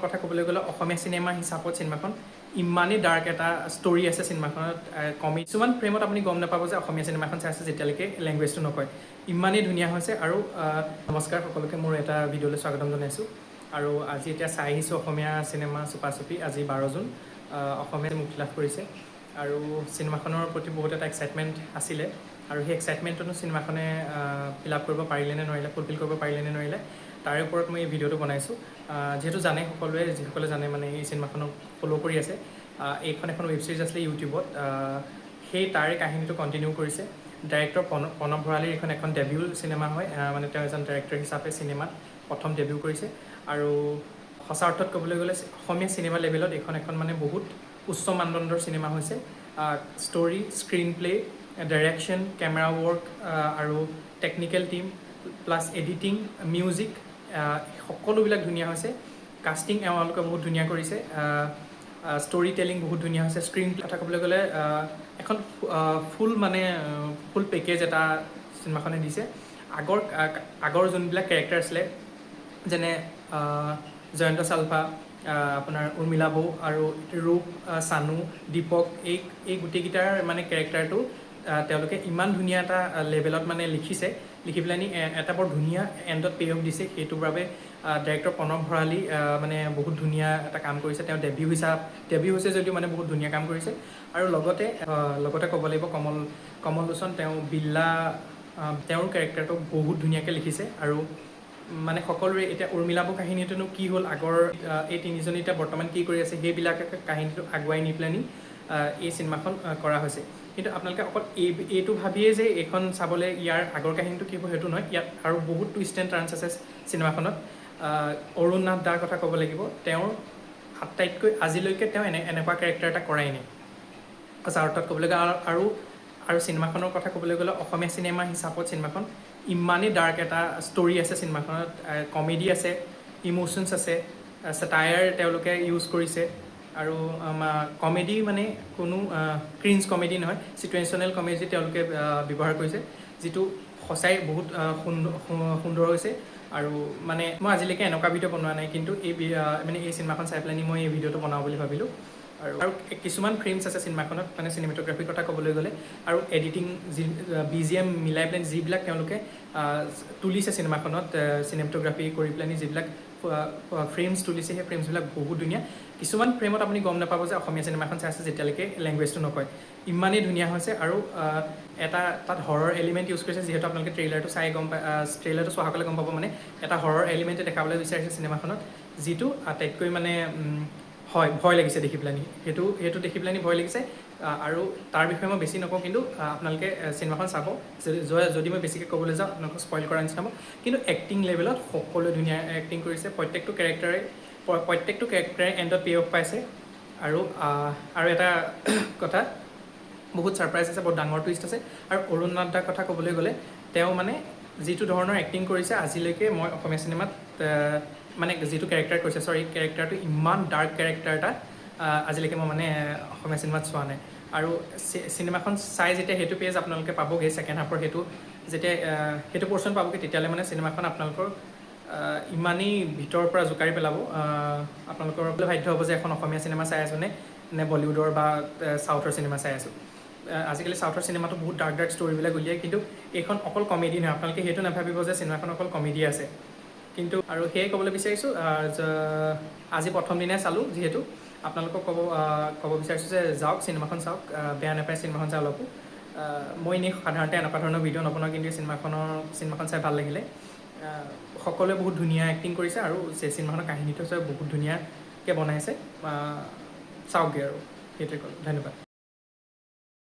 কথা ক'বলৈ গ'লে অসমীয়া চিনেমা হিচাপত চিনেমাখন ইমানেই ডাৰ্ক এটা ষ্টৰী আছে চিনেমাখনত কমি কিছুমান ফ্ৰেমত আপুনি গম নাপাব যে অসমীয়া চিনেমাখন চাই আছে যেতিয়ালৈকে লেংগুৱেজটো নকয় ইমানেই ধুনীয়া হৈছে আৰু নমস্কাৰ সকলোকে মোৰ এটা ভিডিঅ'লৈ স্বাগতম জনাইছোঁ আৰু আজি এতিয়া চাই আহিছোঁ অসমীয়া চিনেমা চুপাচুপি আজি 12 জুন অসমীয়াত মুক্তি লাভ কৰিছে আৰু চিনেমাখনৰ প্ৰতি বহুত এটা এক্সাইটমেণ্ট আছিলে আৰু সেই এক্সাইটমেণ্টটো চিনেমাখনে ফিল আপ কৰিব পাৰিলে নে নোৱাৰিলে ফুলফিল কৰিব পাৰিলে নে নোৱাৰিলে তাৰে ওপৰত মই এই ভিডিঅ'টো বনাইছোঁ যেহেতু জানে সকলোৱে যিসকলে জানে মানে এই চিনেমাখনক ফ'ল' কৰি আছে এইখন এখন ৱেব ছিৰিজ আছিলে ইউটিউবত সেই তাৰে কাহিনীটো কণ্টিনিউ কৰিছে ডাইৰেক্টৰ প্ৰণৱ ভৰালীৰ এইখন এখন ডেবিউ চিনেমা হয় মানে তেওঁ এজন ডাইৰেক্টৰ হিচাপে চিনেমাত প্ৰথম ডেবিউ কৰিছে আৰু সঁচা অৰ্থত ক'বলৈ গ'লে অসমীয়া চিনেমা লেভেলত এইখন এখন মানে বহুত উচ্চ মানদণ্ডৰ চিনেমা হৈছে story screen play direction camera work আৰু technical team plus editing music সকলোবিলাক ধুনীয়া হৈছে কাষ্টিং এওঁলোকে বহুত ধুনীয়া কৰিছে ষ্টৰী টেলিং বহুত ধুনীয়া হৈছে স্ক্ৰীন কথা ক'বলৈ গ'লে এখন ফুল পেকেজ এটা চিনেমাখনে দিছে আগৰ যোনবিলাক কেৰেক্টাৰ আছিলে যেনে জয়ন্ত চালভা আপোনাৰ উৰ্মিলা বৌ আৰু ৰূপ চানু দীপক এই গোটেইকেইটাৰ মানে কেৰেক্টাৰটো তেওঁলোকে ইমান ধুনীয়া এটা লেভেলত মানে লিখি পেলানি এটা বৰ ধুনীয়া এণ্ডত পে' অফ দিছে সেইটোৰ বাবে ডাইৰেক্টৰ প্ৰণৱ ভৰালী মানে বহুত ধুনীয়া এটা কাম কৰিছে তেওঁ ডেবিউ হৈছে যদিও মানে বহুত ধুনীয়া কাম কৰিছে আৰু লগতে ক'ব লাগিব কমল লোচন তেওঁ বিল্লা তেওঁৰ কেৰেক্টাৰটো বহুত ধুনীয়াকৈ লিখিছে আৰু মানে সকলোৰে এতিয়া উৰ্মিলাবু কাহিনীটোনো কি হ'ল আগৰ এই তিনিজনী এতিয়া বৰ্তমান কি কৰি আছে সেইবিলাকে কাহিনীটো আগুৱাই নি পেলানি এই চিনেমাখন কৰা হৈছে কিন্তু আপোনালোকে অকল এইটো ভাবিয়ে যে এইখন চাবলৈ ইয়াৰ আগৰ কাহিনীটো কি হ'ব সেইটো নহয় ইয়াত আৰু বহুত টুইষ্ট এণ্ড টাৰ্ণছ আছে চিনেমাখনত অৰুণ নাথ দাৰ কথা ক'ব লাগিব তেওঁৰ আটাইতকৈ আজিলৈকে তেওঁ এনেকুৱা কেৰেক্টাৰ এটা কৰাই নাই সঁচা অৰ্থত ক'বলৈ গ'লে আৰু চিনেমাখনৰ কথা ক'বলৈ গ'লে অসমীয়া চিনেমা হিচাপত চিনেমাখন ইমানেই ডাৰ্ক এটা ষ্টৰী আছে চিনেমাখনত কমেডি আছে ইম'শ্যনছ আছে ছাটায়াৰ তেওঁলোকে ইউজ কৰিছে আৰু কমেডি মানে কোনো ক্ৰিঞ্জ কমেডি নহয় চিটুৱেশ্যনেল কমেডি তেওঁলোকে ব্যৱহাৰ কৰিছে যিটো সঁচাই বহুত সুন্দৰ হৈছে আৰু মানে মই আজিলৈকে এনেকুৱা ভিডিঅ' বনোৱা নাই কিন্তু এই চিনেমাখন চাই পেলাই মই এই ভিডিঅ'টো বনাওঁ বুলি ভাবিলোঁ আৰু কিছুমান ফ্ৰেমছ আছে চিনেমাখনত মানে চিনেমেটোগ্ৰাফিৰ কথা ক'বলৈ গ'লে আৰু এডিটিং BGM মিলাই পেলাই যিবিলাক তেওঁলোকে তুলিছে চিনেমাখনত চিনেমেটোগ্ৰাফি কৰি পেলাই যিবিলাক ফ্ৰেমছ তুলিছে সেই ফ্ৰেমছবিলাক বহুত ধুনীয়া কিছুমান ফ্ৰেমত আপুনি গম নাপাব যে অসমীয়া চিনেমাখন চাই আছে যেতিয়ালৈকে লেংগুৱেজটো নকয় ইমানেই ধুনীয়া হৈছে আৰু তাত হৰৰ এলিমেণ্ট ইউজ কৰিছে যিহেতু আপোনালোকে ট্ৰেইলাৰটো ট্ৰেইলাৰটো চোৱাসকলে গম পাব মানে এটা হৰৰ এলিমেণ্টে দেখাবলৈ বিচাৰিছে চিনেমাখনত যিটো আটাইতকৈ মানে হয় ভয় লাগিছে দেখি পেলানি সেইটো দেখি পেলানি ভয় লাগিছে আৰু তাৰ বিষয়ে মই বেছি নকওঁ কিন্তু আপোনালোকে চিনেমাখন চাব যদি মই বেছিকৈ ক'বলৈ যাওঁ আপোনালোকক স্পইল কৰা নিচিনা হ'ব কিন্তু এক্টিং লেভেলত সকলোৱে ধুনীয়া এক্টিং কৰিছে প্ৰত্যেকটো কেৰেক্টাৰে এণ্ডত পে' অফ পাইছে আৰু এটা কথা বহুত ছাৰপ্ৰাইজ আছে বহুত ডাঙৰ টুইষ্ট আছে আৰু অৰুণ নাথ দাৰ কথা ক'বলৈ গ'লে তেওঁ মানে যিটো ধৰণৰ এক্টিং কৰিছে আজিলৈকে মই অসমীয়া চিনেমাত মানে যিটো কেৰেক্টাৰ কৰিছে কেৰেক্টাৰটো ইমান ডাৰ্ক কেৰেক্টাৰ এটা আজিলৈকে মই মানে অসমীয়া চিনেমাত চোৱা নাই আৰু চিনেমাখন চাই যেতিয়া সেইটো পেজ আপোনালোকে পাবগৈ ছেকেণ্ড হাফৰ যেতিয়া সেইটো পৰ্চন পাবগৈ তেতিয়ালৈ মানে চিনেমাখন আপোনালোকৰ ইমানেই ভিতৰৰ পৰা জোকাৰি পেলাব আপোনালোকৰ বাধ্য হ'ব যে এখন অসমীয়া চিনেমা চাই আছোঁ নে বলিউডৰ বা চাউথৰ চিনেমা চাই আছোঁ আজিকালি চাউথৰ চিনেমাটো বহুত ডাৰ্ক ষ্টৰিবিলাক উলিয়ায় কিন্তু এইখন অকল কমেডি নহয় আপোনালোকে সেইটো নাভাবিব যে চিনেমাখন অকল কমেডি আছে কিন্তু আৰু সেয়ে ক'বলৈ বিচাৰিছোঁ আজি প্ৰথম দিনাই চালোঁ যিহেতু আপোনালোকক ক'ব বিচাৰিছোঁ যে যাওক চিনেমাখন চাওক বেয়া নাপায় চিনেমাখন চাই অলপো মই এনেই সাধাৰণতে এনেকুৱা ধৰণৰ ভিডিঅ' নবনাওঁ কিন্তু চিনেমাখন চাই ভাল লাগিলে সকলোৱে বহুত ধুনীয়া এক্টিং কৰিছে আৰু চিনেমাখনৰ কাহিনীটো বহুত ধুনীয়াকৈ বনাইছে চাওকগৈ আৰু সেইটোৱে ক'লোঁ ধন্যবাদ